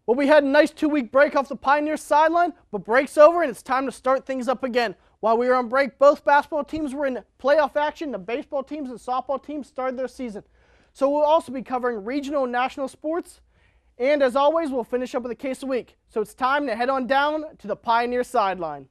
Well, we had a nice 2-week break off the Pioneer sideline, but break's over and it's time to start things up again. While we were on break, both basketball teams were in playoff action. The baseball teams and softball teams started their season. So we'll also be covering regional and national sports. And as always, we'll finish up with a case of the week. So it's time to head on down to the Pioneer sideline.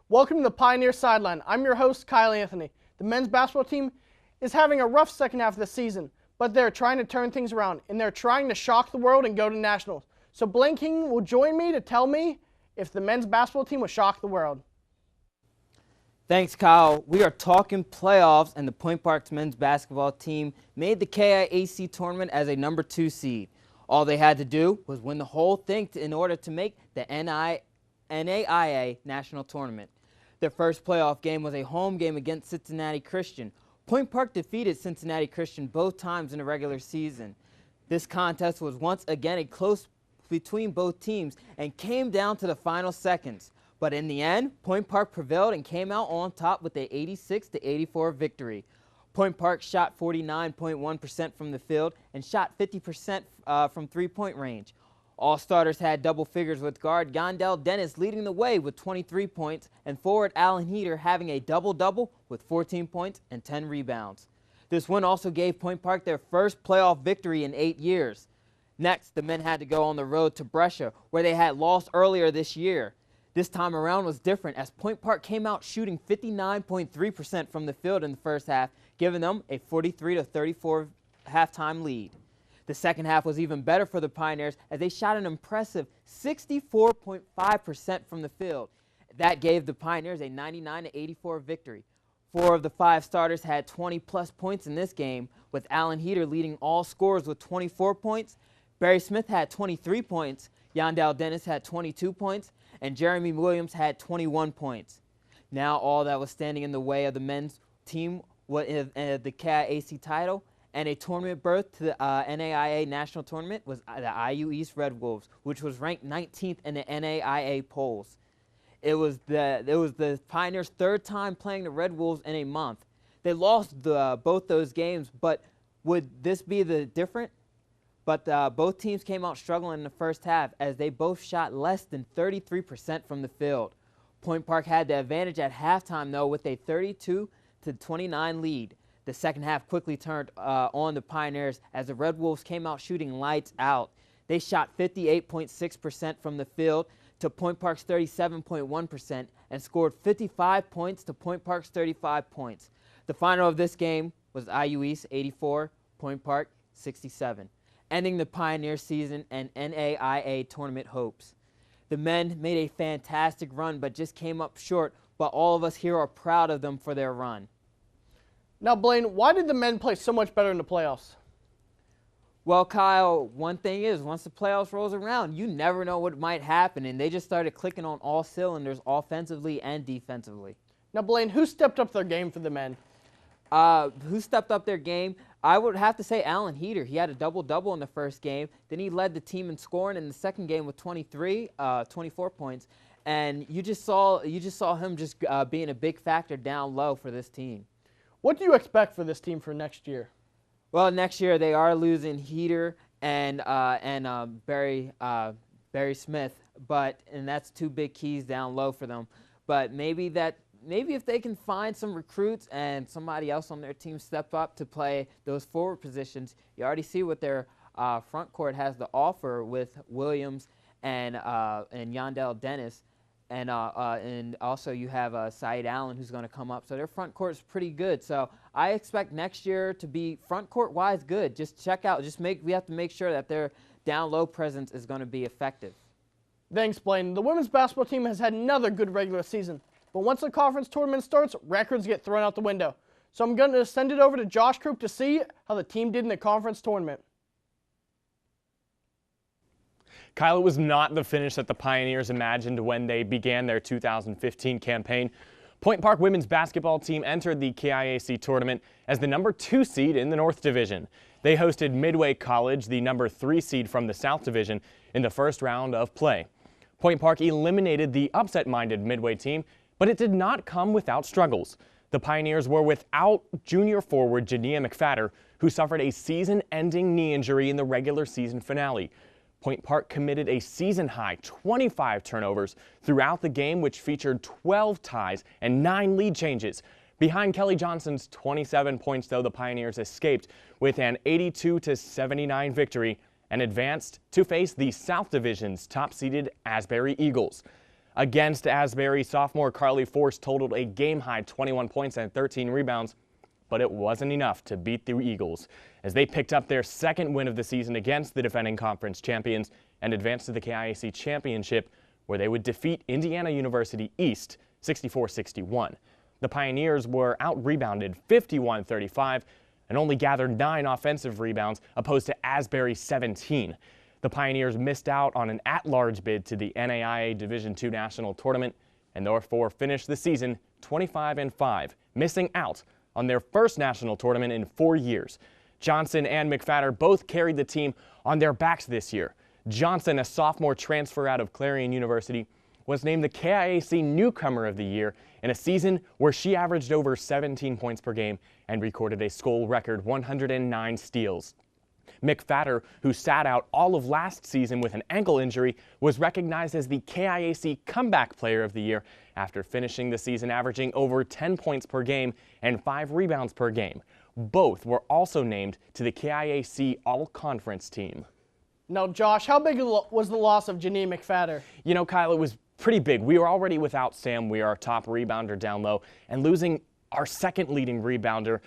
Welcome to the Pioneer Sideline. I'm your host, Kyle Anthony. The men's basketball team is having a rough second half of the season, but they're trying to turn things around, and they're trying to shock the world and go to nationals. So Blaine King will join me to tell me if the men's basketball team will shock the world. Thanks, Kyle. We are talking playoffs, and the Point Park's men's basketball team made the KIAC tournament as a number 2 seed. All they had to do was win the whole thing in order to make the NAIA national tournament. Their first playoff game was a home game against Cincinnati Christian. Point Park defeated Cincinnati Christian both times in the regular season. This contest was once again a close between both teams and came down to the final seconds. But in the end, Point Park prevailed and came out on top with a 86-84 victory. Point Park shot 49.1% from the field and shot 50% from three-point range. All starters had double figures, with guard Yandel Dennis leading the way with 23 points and forward Alan Heater having a double-double with 14 points and 10 rebounds. This win also gave Point Park their first playoff victory in 8 years. Next, the men had to go on the road to Brescia, where they had lost earlier this year. This time around was different, as Point Park came out shooting 59.3% from the field in the first half, giving them a 43-34 halftime lead. The second half was even better for the Pioneers, as they shot an impressive 64.5% from the field. That gave the Pioneers a 99-84 victory. 4 of the 5 starters had 20-plus points in this game, with Alan Heater leading all scorers with 24 points. Barry Smith had 23 points, Yandel Dennis had 22 points, and Jeremy Williams had 21 points. Now all that was standing in the way of the men's team was the KIAC title, and a tournament berth to the NAIA National Tournament was the IU East Red Wolves, which was ranked 19th in the NAIA polls. It was the Pioneers' third time playing the Red Wolves in a month. They lost both those games, but would this be the different? But both teams came out struggling in the first half, as they both shot less than 33% from the field. Point Park had the advantage at halftime, though, with a 32-29 lead. The second half quickly turned on the Pioneers, as the Red Wolves came out shooting lights out. They shot 58.6% from the field to Point Park's 37.1% and scored 55 points to Point Park's 35 points. The final of this game was IU East 84, Point Park 67, ending the Pioneer season and NAIA tournament hopes. The men made a fantastic run but just came up short, but all of us here are proud of them for their run. Now, Blaine, why did the men play so much better in the playoffs? Well, Kyle, one thing is, once the playoffs rolls around, you never know what might happen, and they just started clicking on all cylinders offensively and defensively. Now, Blaine, who stepped up their game for the men? Who stepped up their game? I would have to say Alan Heater. He had a double-double in the first game. Then he led the team in scoring in the second game with 24 points. And you just saw him just being a big factor down low for this team. What do you expect for this team for next year? Well, next year they are losing Heater and Barry Smith, and that's 2 big keys down low for them. But maybe if they can find some recruits and somebody else on their team step up to play those forward positions, you already see what their front court has to offer with Williams and Yandel Dennis. And also you have Saeed Allen, who's going to come up. So their front court is pretty good. So I expect next year to be front court wise good. Just check out. We have to make sure that their down low presence is going to be effective. Thanks, Blaine. The women's basketball team has had another good regular season, but once the conference tournament starts, records get thrown out the window. So I'm going to send it over to Josh Krupp to see how the team did in the conference tournament. Kyle, it was not the finish that the Pioneers imagined when they began their 2015 campaign. Point Park women's basketball team entered the KIAC tournament as the number 2 seed in the North Division. They hosted Midway College, the number 3 seed from the South Division, in the first round of play. Point Park eliminated the upset-minded Midway team, but it did not come without struggles. The Pioneers were without junior forward Jania McFadder, who suffered a season-ending knee injury in the regular season finale. Point Park committed a season-high 25 turnovers throughout the game, which featured 12 ties and 9 lead changes. Behind Kelly Johnson's 27 points, though, the Pioneers escaped with an 82-79 victory and advanced to face the South Division's top-seeded Asbury Eagles. Against Asbury, sophomore Carly Force totaled a game-high 21 points and 13 rebounds, but it wasn't enough to beat the Eagles as they picked up their second win of the season against the defending conference champions and advanced to the KIAC championship, where they would defeat Indiana University East 64-61. The Pioneers were out-rebounded 51-35 and only gathered 9 offensive rebounds, opposed to Asbury's 17. The Pioneers missed out on an at-large bid to the NAIA Division II National Tournament and therefore finished the season 25-5, missing out on their first national tournament in 4 years. Johnson and McFadder both carried the team on their backs this year. Johnson, a sophomore transfer out of Clarion University, was named the KIAC Newcomer of the Year in a season where she averaged over 17 points per game and recorded a school record 109 steals. McFadder, who sat out all of last season with an ankle injury, was recognized as the KIAC Comeback Player of the Year after finishing the season averaging over 10 points per game and 5 rebounds per game. Both were also named to the KIAC All-Conference team. Now, Josh, how big was the loss of Janine McFadder? You know, Kyle, it was pretty big. We were already without Sam Weir, our top rebounder down low, and losing our second leading rebounder,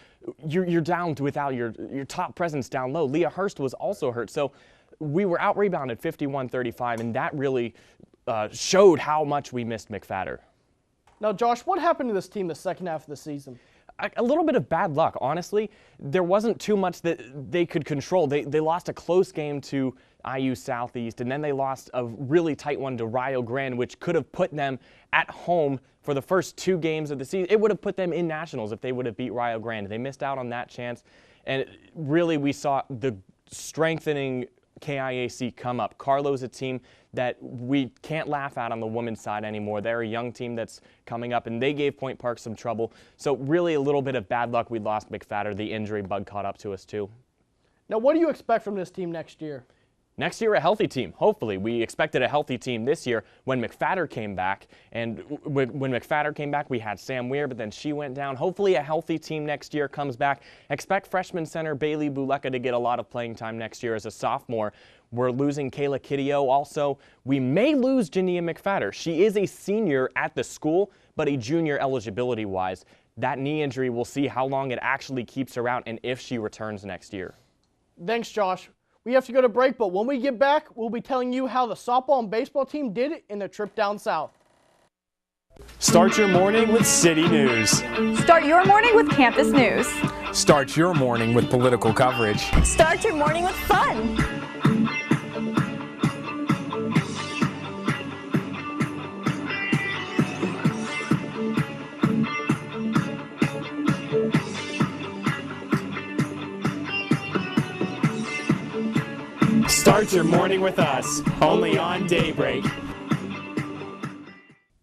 you're down without your top presence down low. Leah Hurst was also hurt, so we were out-rebounded 51-35, and that really showed how much we missed McFadder. Now, Josh, what happened to this team the second half of the season? A little bit of bad luck, honestly. There wasn't too much that they could control. They lost a close game to IU Southeast, and then they lost a really tight one to Rio Grande, which could have put them at home for the first 2 games of the season. It would have put them in nationals if they would have beat Rio Grande. They missed out on that chance, and really we saw the strengthening KIAC come up. Carlo's a team that we can't laugh at on the women's side anymore. They're a young team that's coming up, and they gave Point Park some trouble. So really a little bit of bad luck. We lost McFadder. The injury bug caught up to us too. Now, what do you expect from this team next year? Next year, a healthy team, hopefully. We expected a healthy team this year when McFadder came back. And when McFadder came back, we had Sam Weir, but then she went down. Hopefully a healthy team next year comes back. Expect freshman center Bailey Buleka to get a lot of playing time next year as a sophomore. We're losing Kayla Kidio. Also, we may lose Jania McFadder. She is a senior at the school, but a junior eligibility-wise. That knee injury, we'll see how long it actually keeps her out and if she returns next year. Thanks, Josh. We have to go to break, but when we get back, we'll be telling you how the softball and baseball team did it in their trip down south. Start your morning with City News. Start your morning with campus news. Start your morning with political coverage. Start your morning with fun. Start your morning with us, only on Daybreak.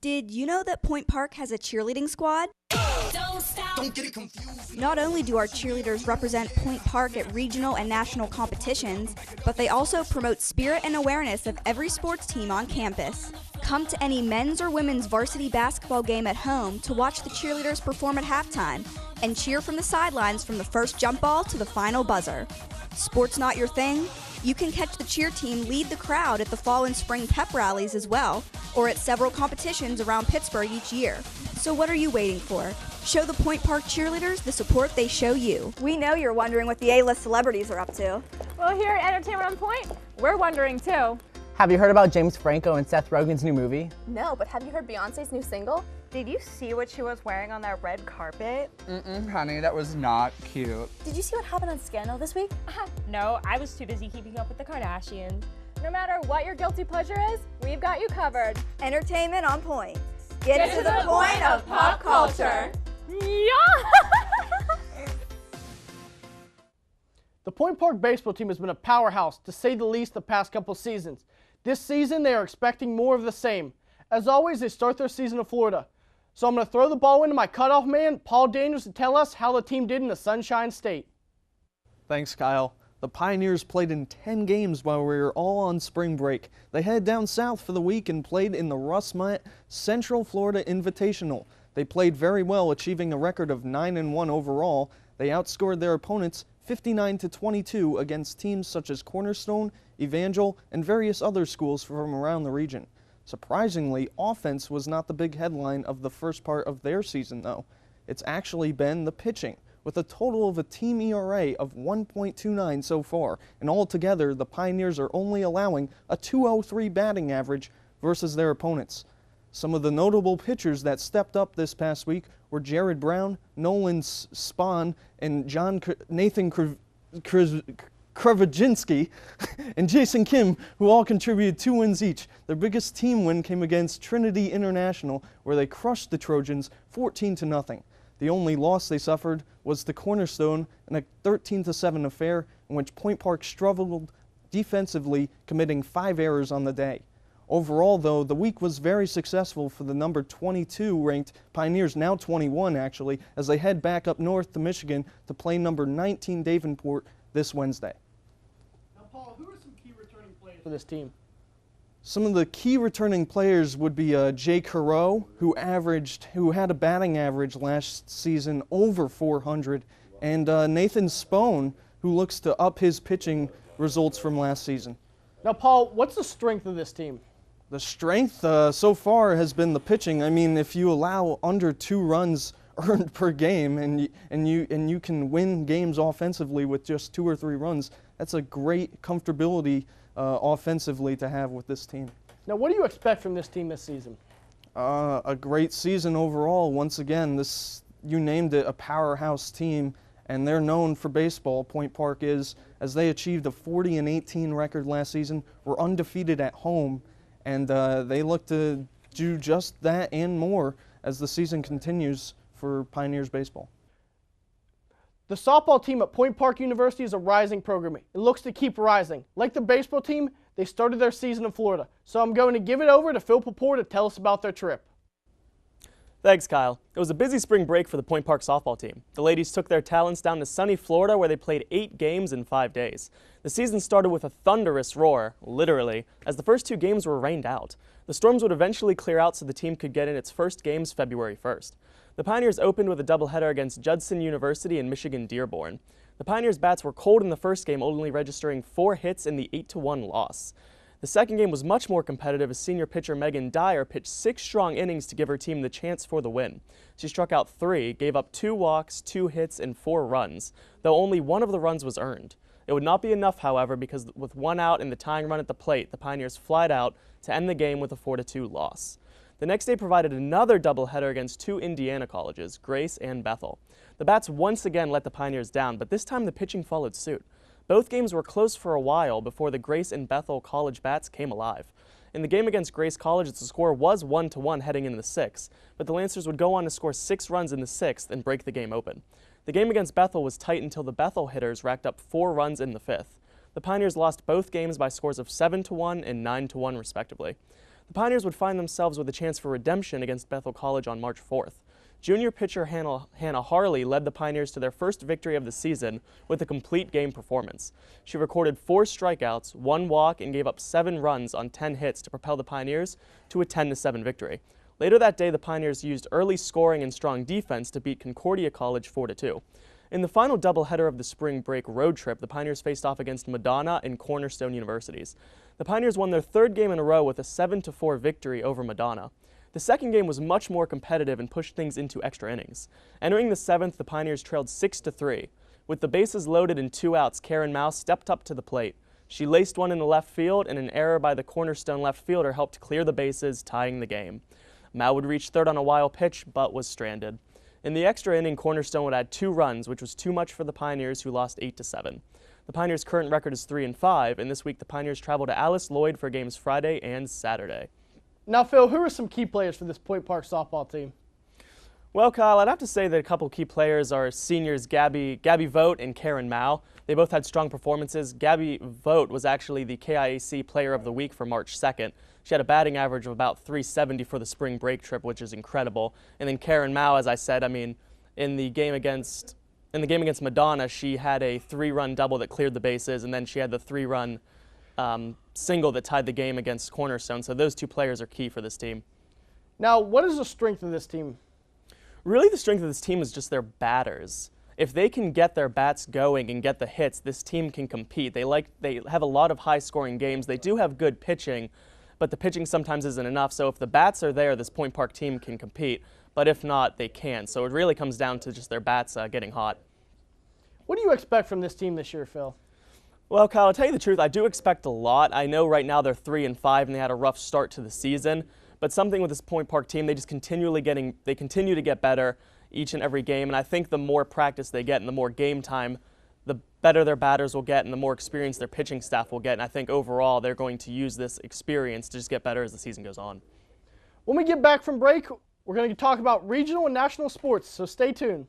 Did you know that Point Park has a cheerleading squad? Don't stop. Don't get it confused. Not only do our cheerleaders represent Point Park at regional and national competitions, but they also promote spirit and awareness of every sports team on campus. Come to any men's or women's varsity basketball game at home to watch the cheerleaders perform at halftime and cheer from the sidelines from the first jump ball to the final buzzer. Sports not your thing? You can catch the cheer team lead the crowd at the fall and spring pep rallies as well, or at several competitions around Pittsburgh each year. So what are you waiting for? Show the Point Park cheerleaders the support they show you. We know you're wondering what the A-list celebrities are up to. Well, here at Entertainment on Point, we're wondering too. Have you heard about James Franco and Seth Rogen's new movie? No, but have you heard Beyonce's new single? Did you see what she was wearing on that red carpet? Honey, that was not cute. Did you see what happened on Scandal this week? No, I was too busy keeping up with the Kardashians. No matter what your guilty pleasure is, we've got you covered. Entertainment on point. Get to the point of pop culture. Yeah! The Point Park baseball team has been a powerhouse, to say the least, the past couple seasons. This season, they are expecting more of the same. As always, they start their season in Florida. So I'm going to throw the ball into my cutoff man, Paul Daniels, to tell us how the team did in the Sunshine State. Thanks, Kyle. The Pioneers played in 10 games while we were all on spring break. They headed down south for the week and played in the Russ Mott Central Florida Invitational. They played very well, achieving a record of 9-1 overall. They outscored their opponents 59-22 against teams such as Cornerstone, Evangel, and various other schools from around the region. Surprisingly, offense was not the big headline of the first part of their season, though. It's actually been the pitching, with a total of a team ERA of 1.29 so far, and altogether, the Pioneers are only allowing a .203 batting average versus their opponents. Some of the notable pitchers that stepped up this past week were Jared Brown, Nolan Spahn, and Nathan Kravajinsky and Jason Kim, who all contributed 2 wins each. Their biggest team win came against Trinity International, where they crushed the Trojans 14-0. The only loss they suffered was to Cornerstone in a 13-7 affair in which Point Park struggled defensively, committing 5 errors on the day. Overall, though, the week was very successful for the number 22 ranked Pioneers, now 21 actually, as they head back up north to Michigan to play number 19 Davenport this Wednesday. Now, Paul, who are some key returning players for this team? Some of the key returning players would be Jake Haro, who had a batting average last season over 400, and Nathan Spone, who looks to up his pitching results from last season. Now, Paul, what's the strength of this team? The strength so far has been the pitching. I mean, if you allow under 2 runs earned per game and you can win games offensively with just 2 or 3 runs, that's a great comfortability offensively to have with this team. Now, what do you expect from this team this season? A great season overall. Once again, you named it, a powerhouse team, and they're known for baseball, Point Park is, as they achieved a 40-18 record last season, were undefeated at home, and they look to do just that and more as the season continues for Pioneers baseball. The softball team at Point Park University is a rising program. It looks to keep rising. Like the baseball team, they started their season in Florida. So I'm going to give it over to Phil Papore to tell us about their trip. Thanks, Kyle. It was a busy spring break for the Point Park softball team. The ladies took their talents down to sunny Florida, where they played 8 games in 5 days. The season started with a thunderous roar, literally, as the first 2 games were rained out. The storms would eventually clear out so the team could get in its first games February 1st. The Pioneers opened with a doubleheader against Judson University and Michigan Dearborn. The Pioneers' bats were cold in the first game, only registering 4 hits in the 8-1 loss. The second game was much more competitive as senior pitcher Megan Dyer pitched 6 strong innings to give her team the chance for the win. She struck out 3, gave up 2 walks, 2 hits, and 4 runs, though only 1 of the runs was earned. It would not be enough, however, because with 1 out and the tying run at the plate, the Pioneers flied out to end the game with a 4-2 loss. The next day provided another doubleheader against 2 Indiana colleges, Grace and Bethel. The bats once again let the Pioneers down, but this time the pitching followed suit. Both games were close for a while before the Grace and Bethel College bats came alive. In the game against Grace College, the score was 1-1 heading into the 6th, but the Lancers would go on to score 6 runs in the 6th and break the game open. The game against Bethel was tight until the Bethel hitters racked up 4 runs in the 5th. The Pioneers lost both games by scores of 7-1 and 9-1 respectively. The Pioneers would find themselves with a chance for redemption against Bethel College on March 4th. Junior pitcher Hannah Harley led the Pioneers to their first victory of the season with a complete game performance. She recorded 4 strikeouts, 1 walk, and gave up 7 runs on 10 hits to propel the Pioneers to a 10-7 victory. Later that day, the Pioneers used early scoring and strong defense to beat Concordia College 4-2. In the final doubleheader of the spring break road trip, the Pioneers faced off against Madonna and Cornerstone Universities. The Pioneers won their 3rd game in a row with a 7-4 victory over Madonna. The second game was much more competitive and pushed things into extra innings. Entering the 7th, the Pioneers trailed 6-3. With the bases loaded and 2 outs, Karen Mouse stepped up to the plate. She laced one in the left field, and an error by the Cornerstone left fielder helped clear the bases, tying the game. Mao would reach 3rd on a wild pitch, but was stranded. In the extra inning, Cornerstone would add 2 runs, which was too much for the Pioneers, who lost 8-7. The Pioneers' current record is 3-5, and this week the Pioneers travel to Alice Lloyd for games Friday and Saturday. Now, Phil, who are some key players for this Point Park softball team? Well, Kyle, I'd have to say that a couple key players are seniors Gabby Vogt and Karen Mao. They both had strong performances. Gabby Vogt was actually the KIAC Player of the Week for March 2nd. She had a batting average of about 370 for the spring break trip, which is incredible. And then Karen Mao, as I said, in the game against Madonna, she had a 3-run double that cleared the bases, and then she had the 3-run single that tied the game against Cornerstone. So those two players are key for this team. Now, what is the strength of this team? Really, the strength of this team is just their batters. If they can get their bats going and get the hits, this team can compete. They have a lot of high-scoring games. They do have good pitching, but the pitching sometimes isn't enough. So if the bats are there, this Point Park team can compete. But if not, they can't. So it really comes down to just their bats getting hot. What do you expect from this team this year, Phil? Well, Kyle, I'll tell you the truth, I do expect a lot. I know right now they're 3-5 and they had a rough start to the season. But something with this Point Park team, they continue to get better each and every game. And I think the more practice they get and the more game time, the better their batters will get and the more experience their pitching staff will get. And I think overall they're going to use this experience to just get better as the season goes on. When we get back from break, we're going to talk about regional and national sports, so stay tuned.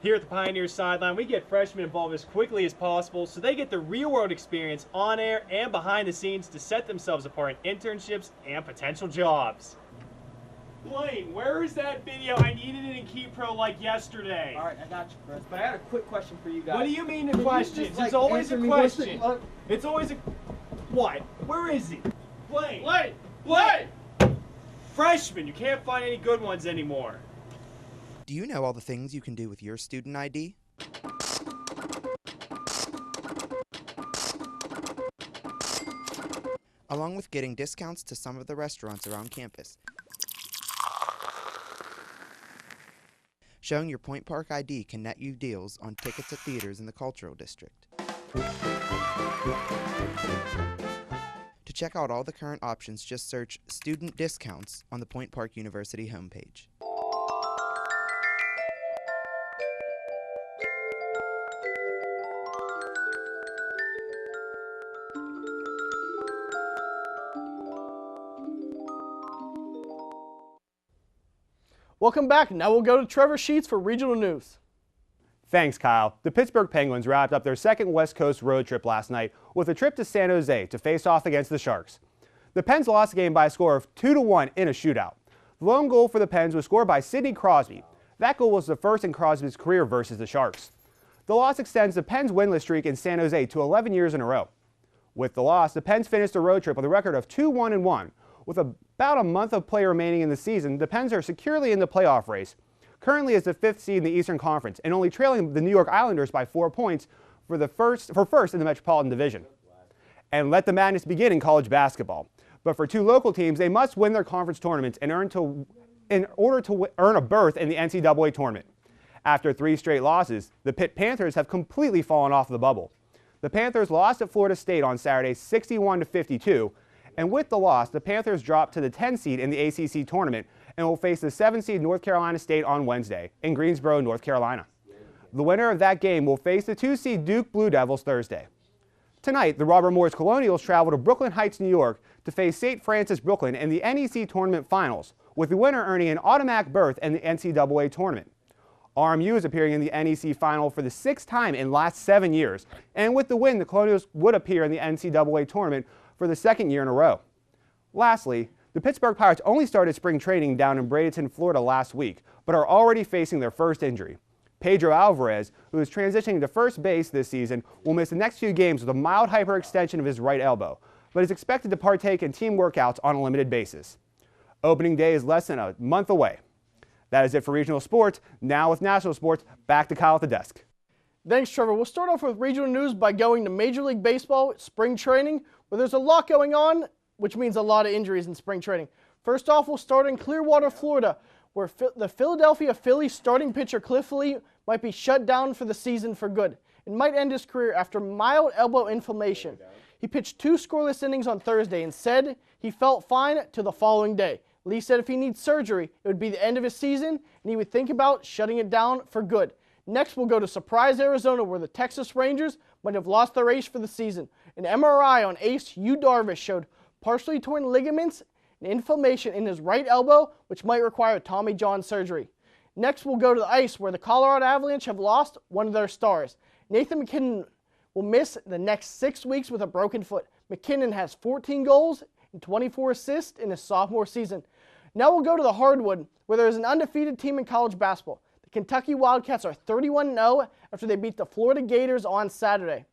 Here at the Pioneers Sideline, we get freshmen involved as quickly as possible so they get the real-world experience on air and behind the scenes to set themselves apart in internships and potential jobs. Blaine, where is that video? I needed it in KeyPro like yesterday. All right, I got you, Chris. But I had a quick question for you guys. What do you mean the questions? It's always a question. It's always a... What? Where is he? Blaine! Blaine! Blaine! Freshman, you can't find any good ones anymore. Do you know all the things you can do with your student ID? Along with getting discounts to some of the restaurants around campus. Showing your Point Park ID can net you deals on tickets at theaters in the Cultural District. To check out all the current options, just search Student Discounts on the Point Park University homepage. Welcome back. Now we'll go to Trevor Sheets for regional news. Thanks, Kyle. The Pittsburgh Penguins wrapped up their second West Coast road trip last night with a trip to San Jose to face off against the Sharks. The Pens lost the game by a score of 2-1 in a shootout. The lone goal for the Pens was scored by Sidney Crosby. That goal was the first in Crosby's career versus the Sharks. The loss extends the Pens' winless streak in San Jose to 11 years in a row. With the loss, the Pens finished the road trip with a record of 2-1-1. With about a month of play remaining in the season, the Pens are securely in the playoff race, currently as the 5th seed in the Eastern Conference and only trailing the New York Islanders by 4 points for first in the Metropolitan Division. And let the madness begin in college basketball. But for two local teams, they must win their conference tournaments in order to earn a berth in the NCAA tournament. After 3 straight losses, the Pitt Panthers have completely fallen off the bubble. The Panthers lost at Florida State on Saturday 61-52. And with the loss, the Panthers dropped to the 10 seed in the ACC tournament and will face the 7 seed North Carolina State on Wednesday in Greensboro, North Carolina. The winner of that game will face the 2 seed Duke Blue Devils Thursday. Tonight, the Robert Morris Colonials travel to Brooklyn Heights, New York to face St. Francis Brooklyn in the NEC tournament finals, with the winner earning an automatic berth in the NCAA tournament. RMU is appearing in the NEC final for the 6th time in the last 7 years, and with the win, the Colonials would appear in the NCAA tournament for the 2nd year in a row. Lastly, the Pittsburgh Pirates only started spring training down in Bradenton, Florida last week, but are already facing their first injury. Pedro Alvarez, who is transitioning to first base this season, will miss the next few games with a mild hyperextension of his right elbow, but is expected to partake in team workouts on a limited basis. Opening day is less than a month away. That is it for regional sports. Now with national sports, back to Kyle at the desk. Thanks, Trevor. We'll start off with regional news by going to Major League Baseball spring training, where there's a lot going on, which means a lot of injuries in spring training. First off, we'll start in Clearwater, Florida, where the Philadelphia Phillies starting pitcher Cliff Lee might be shut down for the season for good and might end his career after mild elbow inflammation. He pitched 2 scoreless innings on Thursday and said he felt fine till the following day. Lee said if he needs surgery, it would be the end of his season, and he would think about shutting it down for good. Next, we'll go to Surprise, Arizona, where the Texas Rangers might have lost their ace for the season. An MRI on ace Yu Darvish showed partially torn ligaments and inflammation in his right elbow, which might require Tommy John surgery. Next, we'll go to the ice, where the Colorado Avalanche have lost one of their stars. Nathan MacKinnon will miss the next 6 weeks with a broken foot. MacKinnon has 14 goals and 24 assists in his sophomore season. Now we'll go to the hardwood, where there is an undefeated team in college basketball. The Kentucky Wildcats are 31-0 after they beat the Florida Gators on Saturday.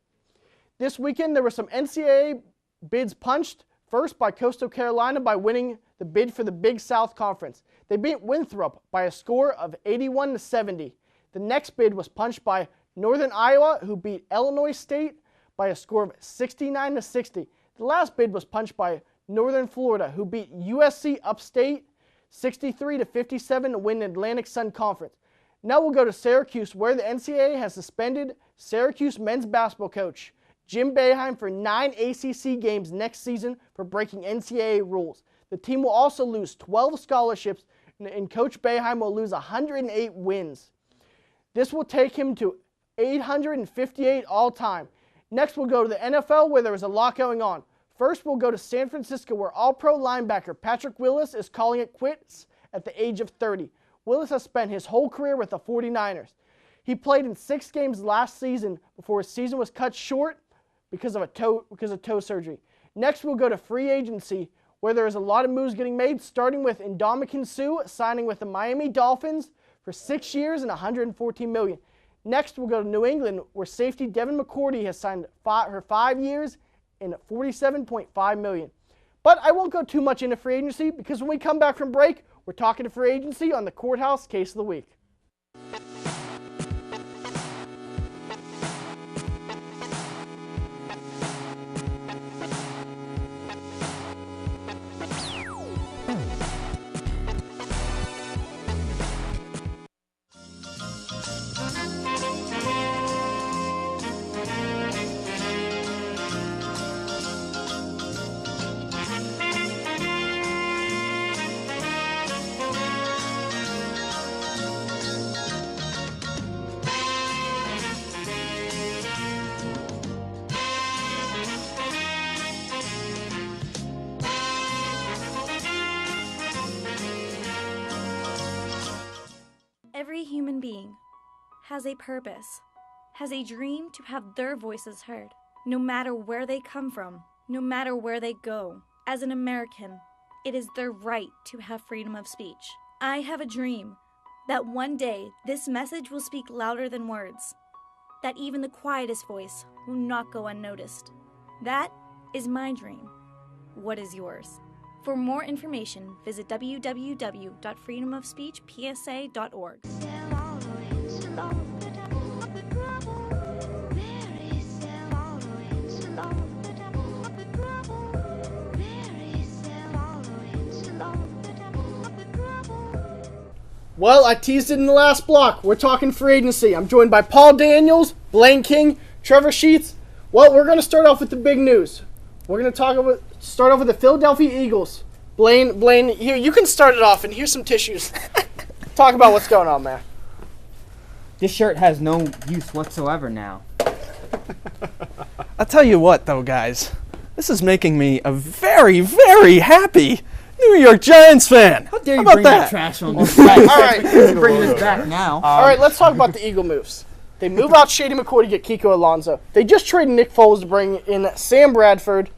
This weekend, there were some NCAA bids punched, first by Coastal Carolina by winning the bid for the Big South Conference. They beat Winthrop by a score of 81-70. The next bid was punched by Northern Iowa, who beat Illinois State by a score of 69-60. The last bid was punched by Northern Florida, who beat USC Upstate 63-57 to win the Atlantic Sun Conference. Now we'll go to Syracuse, where the NCAA has suspended Syracuse men's basketball coach Jim Boeheim for 9 ACC games next season for breaking NCAA rules. The team will also lose 12 scholarships, and Coach Boeheim will lose 108 wins. This will take him to 858 all-time. Next, we'll go to the NFL, where there is a lot going on. First, we'll go to San Francisco, where All-Pro linebacker Patrick Willis is calling it quits at the age of 30. Willis has spent his whole career with the 49ers. He played in 6 games last season before his season was cut short because of toe surgery. Next, we'll go to free agency, where there is a lot of moves getting made, starting with Ndamukong Suh signing with the Miami Dolphins for 6 years and $114 million. Next, we'll go to New England, where safety Devin McCourty has signed for 5 years and $47.5 million. But I won't go too much into free agency, because when we come back from break, we're talking to free agency on the Courthouse Case of the Week. Every human being has a purpose, has a dream to have their voices heard, no matter where they come from, no matter where they go. As an American, it is their right to have freedom of speech. I have a dream that one day this message will speak louder than words, that even the quietest voice will not go unnoticed. That is my dream. What is yours? For more information, visit www.freedomofspeechpsa.org. Well, I teased it in the last block. We're talking free agency. I'm joined by Paul Daniels, Blaine King, Trevor Sheets. Well, we're going to start off with the big news. We're going to start off with the Philadelphia Eagles. Blaine, here, you can start it off, and here's some tissues. Talk about what's going on, man. This shirt has no use whatsoever now. I'll tell you what, though, guys. This is making me a very, very happy New York Giants fan. How dare you about bring that trash on this guy? All right. Bring this back now. All right, let's talk about the Eagle moves. They move out Shady McCoy to get Kiko Alonso. They just traded Nick Foles to bring in Sam Bradford.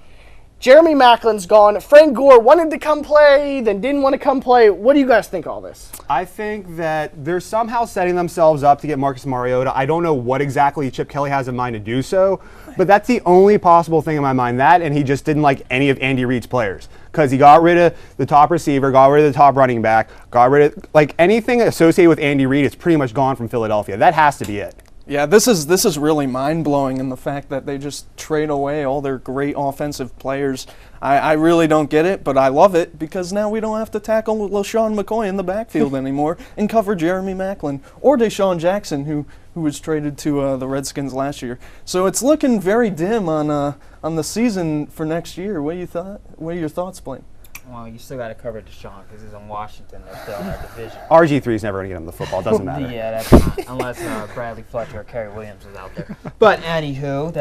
Jeremy Macklin's gone. Frank Gore wanted to come play, then didn't want to come play. What do you guys think of all this? I think that they're somehow setting themselves up to get Marcus Mariota. I don't know what exactly Chip Kelly has in mind to do so, but that's the only possible thing in my mind. That, and he just didn't like any of Andy Reid's players, because he got rid of the top receiver, got rid of the top running back, got rid of, like, anything associated with Andy Reid is pretty much gone from Philadelphia. That has to be it. Yeah, this is really mind-blowing in the fact that they just trade away all their great offensive players. I really don't get it, but I love it because now we don't have to tackle LaShawn McCoy in the backfield anymore and cover Jeremy Maclin or Deshaun Jackson, who was traded to the Redskins last year. So it's looking very dim on the season for next year. What are your thoughts, Blaine? Well, you still got to cover Deshaun because he's in Washington. They're still in that division. RG3 is never going to get him the football. It doesn't matter. Yeah, that's not, unless Bradley Fletcher or Kerry Williams is out there. But anywho,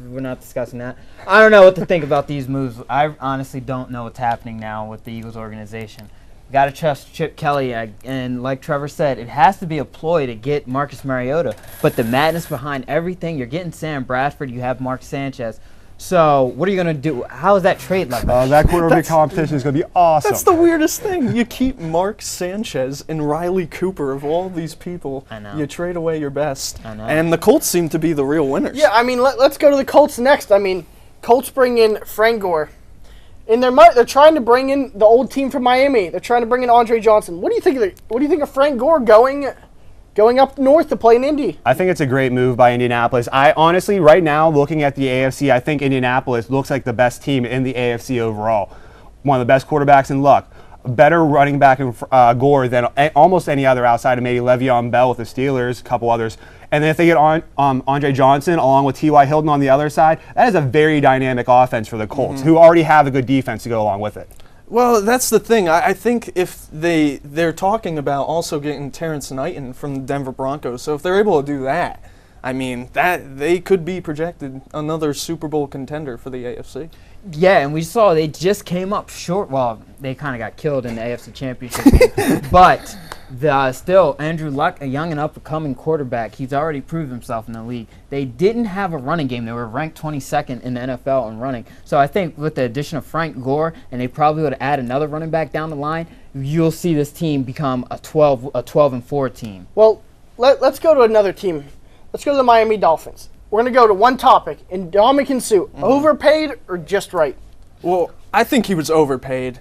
we're not discussing that. I don't know what to think about these moves. I honestly don't know what's happening now with the Eagles organization. Got to trust Chip Kelly, and like Trevor said, it has to be a ploy to get Marcus Mariota. But the madness behind everything, you're getting Sam Bradford, you have Mark Sanchez. So what are you going to do? How is that trade like? That quarterback competition is going to be awesome. That's the weirdest thing. You keep Mark Sanchez and Riley Cooper of all these people. I know. You trade away your best. I know. And the Colts seem to be the real winners. Yeah, I mean, let's go to the Colts next. I mean, Colts bring in Frank Gore. And they're trying to bring in the old team from Miami. They're trying to bring in Andre Johnson. What do you think of Frank Gore going up north to play in Indy? I think it's a great move by Indianapolis. I honestly, right now, looking at the AFC, I think Indianapolis looks like the best team in the AFC overall. One of the best quarterbacks in luck. A better running back in Gore than almost any other outside of maybe Le'Veon Bell with the Steelers, a couple others. And then if they get Andre Johnson along with T.Y. Hilton on the other side, that is a very dynamic offense for the Colts, who already have a good defense to go along with it. Well, that's the thing. I think if they're talking about also getting Terrence Knighton from the Denver Broncos, so if they're able to do that, I mean, that they could be projected another Super Bowl contender for the AFC. Yeah, and we saw they just came up short. Well, they kind of got killed in the AFC Championship game. But still, Andrew Luck, a young and up-and-coming quarterback, he's already proved himself in the league. They didn't have a running game. They were ranked 22nd in the NFL in running. So I think with the addition of Frank Gore, and they probably would add another running back down the line, you'll see this team become a 12-4 team. Well, let's go to another team. Let's go to the Miami Dolphins. We're going to go to one topic, Ndamukong Suh. Overpaid or just right? Well, I think he was overpaid.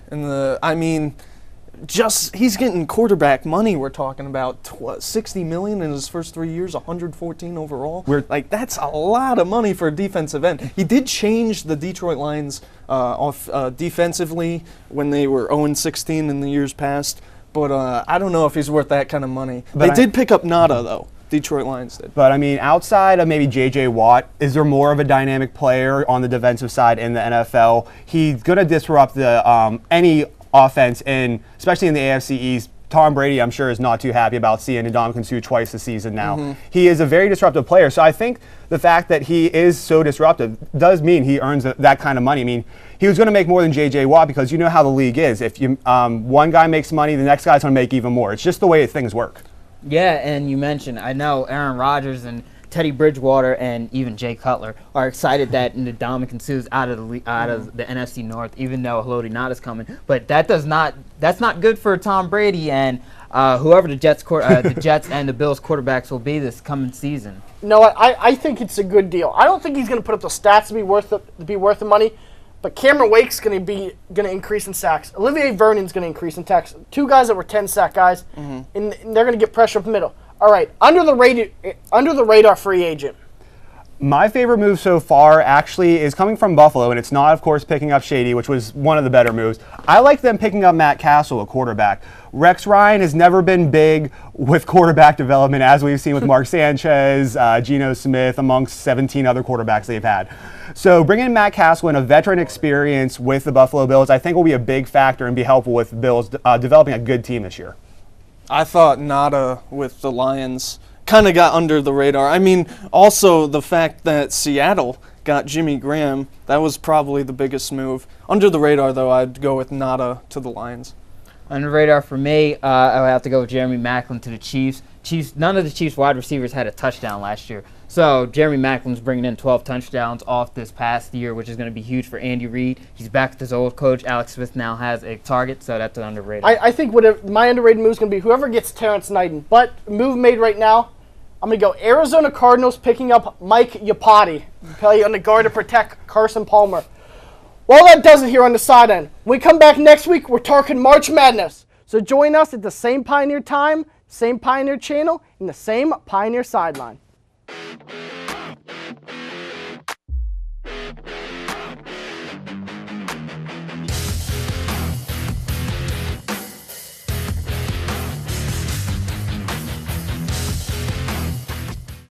He's getting quarterback money. We're talking about $60 million in his first 3 years, $114 overall. That's a lot of money for a defensive end. He did change the Detroit Lions defensively when they were 0-16 in the years past, but I don't know if he's worth that kind of money. They did pick up Nada, though. Detroit Lions did. But, I mean, outside of maybe J.J. Watt, is there more of a dynamic player on the defensive side in the NFL? He's going to disrupt any offense, especially in the AFC East. Tom Brady, I'm sure, is not too happy about seeing Ndamukong Suh twice a season now. He is a very disruptive player, so I think the fact that he is so disruptive does mean he earns that kind of money. I mean, he was going to make more than J.J. Watt because you know how the league is. If one guy makes money, the next guy's going to make even more. It's just the way things work. Yeah, and you mentioned, I know Aaron Rodgers and Teddy Bridgewater and even Jay Cutler are excited that Ndamukong Suh is out of the NFC North, even though Haloti Ngata's coming. But that's not good for Tom Brady and whoever the Jets and the Bills quarterbacks will be this coming season. No, I think it's a good deal. I don't think he's going to put up the stats to be worth the money. But Cameron Wake's going to increase in sacks. Olivier Vernon's going to increase in sacks. Two guys that were 10-sack guys, and they're going to get pressure up the middle. All right, under the radar free agent. My favorite move so far actually is coming from Buffalo, and it's not, of course, picking up Shady, which was one of the better moves. I like them picking up Matt Castle, a quarterback. Rex Ryan has never been big with quarterback development, as we've seen with Mark Sanchez, Geno Smith, amongst 17 other quarterbacks they've had. So bringing in Matt Castle and a veteran experience with the Buffalo Bills, I think will be a big factor and be helpful with the Bills developing a good team this year. I thought Nada with the Lions kind of got under the radar. I mean, also the fact that Seattle got Jimmy Graham, that was probably the biggest move. Under the radar, though, I'd go with Nada to the Lions. Under the radar for me, I would have to go with Jeremy Maclin to the Chiefs. None of the Chiefs wide receivers had a touchdown last year. So Jeremy Maclin's bringing in 12 touchdowns off this past year, which is going to be huge for Andy Reid. He's back with his old coach. Alex Smith now has a target, so that's an underrated. I think my underrated move is going to be whoever gets Terrence Knighton. But move made right now, I'm going to go Arizona Cardinals picking up Mike Iupati, play on the guard to protect Carson Palmer. Well, that does it here on the Sideline. When we come back next week, we're talking March Madness. So join us at the same Pioneer time, same Pioneer channel, and the same Pioneer Sideline. Thank you.